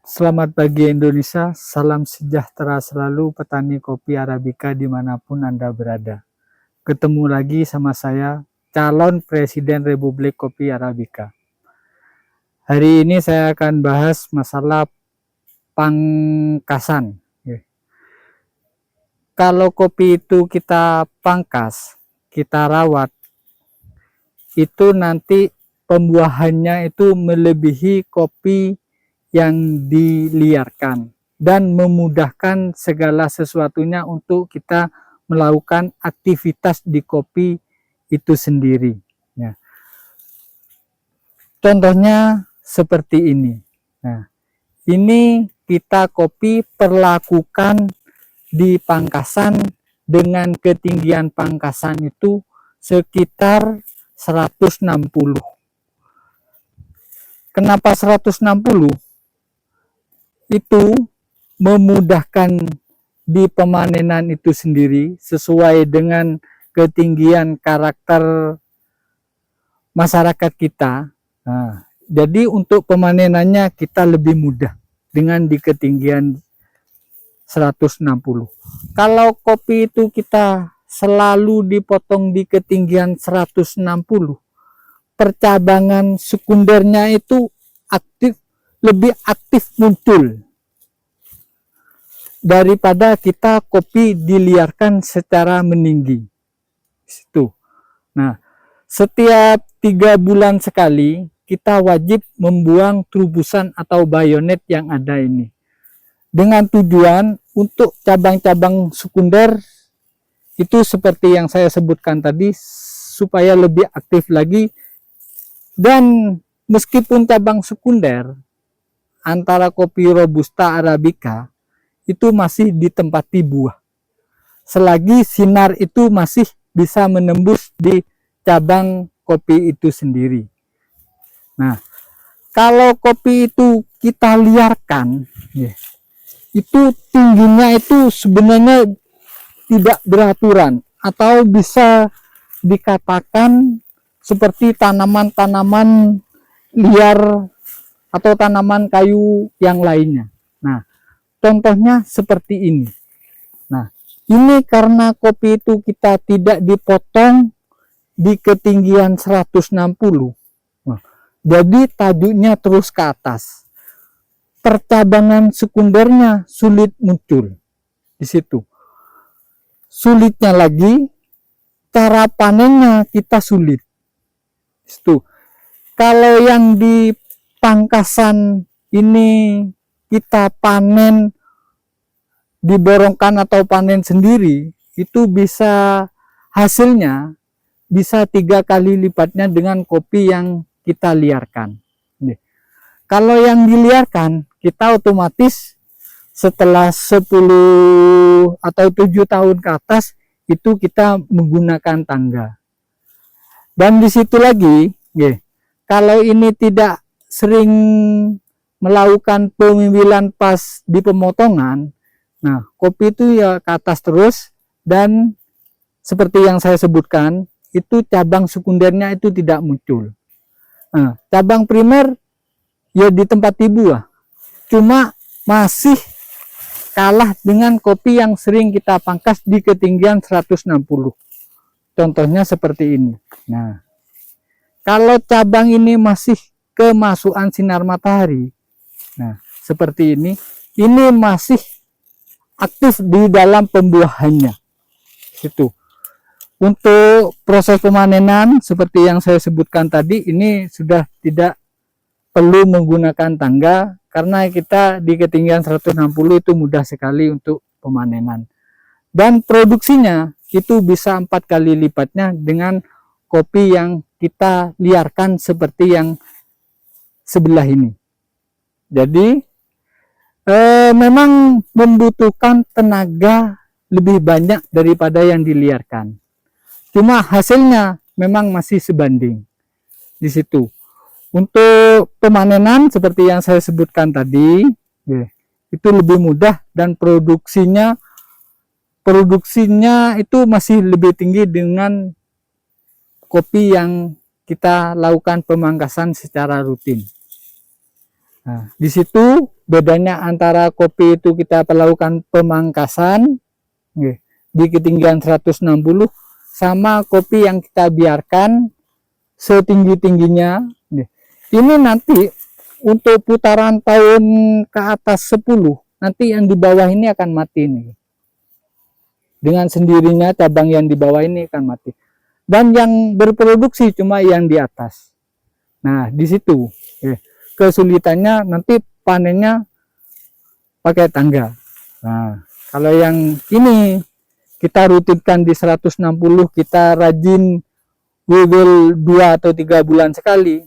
Selamat pagi Indonesia, salam sejahtera selalu petani kopi Arabica dimanapun Anda berada. Ketemu lagi sama saya, calon Presiden Republik Kopi Arabica. Hari ini saya akan bahas masalah pangkasan. Kalau kopi itu kita pangkas, kita rawat, itu nanti pembuahannya itu melebihi kopi yang diliarkan dan memudahkan segala sesuatunya untuk kita melakukan aktivitas di kopi itu sendiri. Ya. Contohnya seperti ini. Nah, ini kita kopi perlakukan di pangkasan dengan ketinggian pangkasan itu sekitar 160. Kenapa 160? Itu memudahkan di pemanenan itu sendiri sesuai dengan ketinggian karakter masyarakat kita. Nah, jadi untuk pemanenannya kita lebih mudah dengan di ketinggian 160. Kalau kopi itu kita selalu dipotong di ketinggian 160, percabangan sekundernya itu lebih aktif muncul daripada kita kopi diliarkan secara meninggi. Itu. Nah, setiap 3 bulan sekali kita wajib membuang terubusan atau bayonet yang ada ini. Dengan tujuan untuk cabang-cabang sekunder itu seperti yang saya sebutkan tadi supaya lebih aktif lagi, dan meskipun cabang sekunder antara kopi Robusta Arabica itu masih ditempati buah, selagi sinar itu masih bisa menembus di cabang kopi itu sendiri. Nah, kalau kopi itu kita liarkan, itu tingginya itu sebenarnya tidak beraturan, atau bisa dikatakan seperti tanaman-tanaman liar atau tanaman kayu yang lainnya. Nah, contohnya seperti ini. Nah, ini karena kopi itu kita tidak dipotong di ketinggian 160. Nah, jadi tajuknya terus ke atas. Percabangan sekundernya sulit muncul di situ. Sulitnya lagi, cara panennya kita sulit. Itu. Kalau yang di pangkasan ini kita panen diborongkan atau panen sendiri, itu bisa hasilnya bisa 3 kali lipatnya dengan kopi yang kita liarkan. Kalau yang diliarkan, kita otomatis setelah 10 atau 7 tahun ke atas itu kita menggunakan tangga. Dan di situ lagi, kalau ini tidak sering melakukan pemimpilan pas di pemotongan, nah kopi itu ya ke atas terus, dan seperti yang saya sebutkan, itu cabang sekundernya itu tidak muncul. Nah, cabang primer ya ditempati buah, cuma masih kalah dengan kopi yang sering kita pangkas di ketinggian 160. Contohnya seperti ini. Nah, kalau cabang ini masih kemasukan sinar matahari, nah seperti ini masih aktif di dalam pembuahannya. Itu. Untuk proses pemanenan seperti yang saya sebutkan tadi, ini sudah tidak perlu menggunakan tangga karena kita di ketinggian 160 itu mudah sekali untuk pemanenan. Dan produksinya itu bisa 4 kali lipatnya dengan kopi yang kita liarkan seperti yang sebelah ini. Jadi memang membutuhkan tenaga lebih banyak daripada yang diliarkan. Cuma hasilnya memang masih sebanding di situ. Untuk pemanenan seperti yang saya sebutkan tadi, itu lebih mudah dan produksinya itu masih lebih tinggi dengan kopi yang kita lakukan pemangkasan secara rutin. Nah, di situ bedanya antara kopi itu kita melakukan pemangkasan di ketinggian 160 sama kopi yang kita biarkan setinggi-tingginya. Ini nanti untuk putaran tahun ke atas 10, nanti yang di bawah ini akan mati nih. Dengan sendirinya cabang yang di bawah ini akan mati. Dan yang berproduksi cuma yang di atas. Nah, di situ kesulitannya nanti panennya pakai tangga. Nah, kalau yang ini kita rutinkan di 160, kita rajin wibel 2 atau 3 bulan sekali,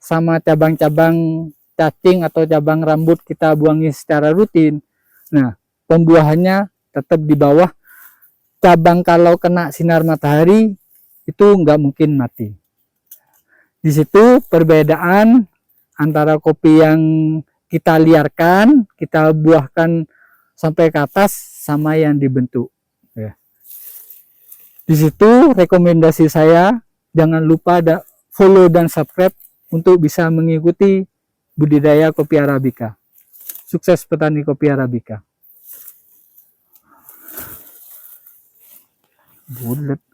sama cabang-cabang cacing atau cabang rambut kita buangi secara rutin. Nah, pembuahannya tetap di bawah. Cabang kalau kena sinar matahari itu nggak mungkin mati. Di situ perbedaan antara kopi yang kita liarkan, kita buahkan sampai ke atas, sama yang dibentuk. Di situ rekomendasi saya, jangan lupa follow dan subscribe untuk bisa mengikuti budidaya kopi Arabica. Sukses petani kopi Arabica. Bulat.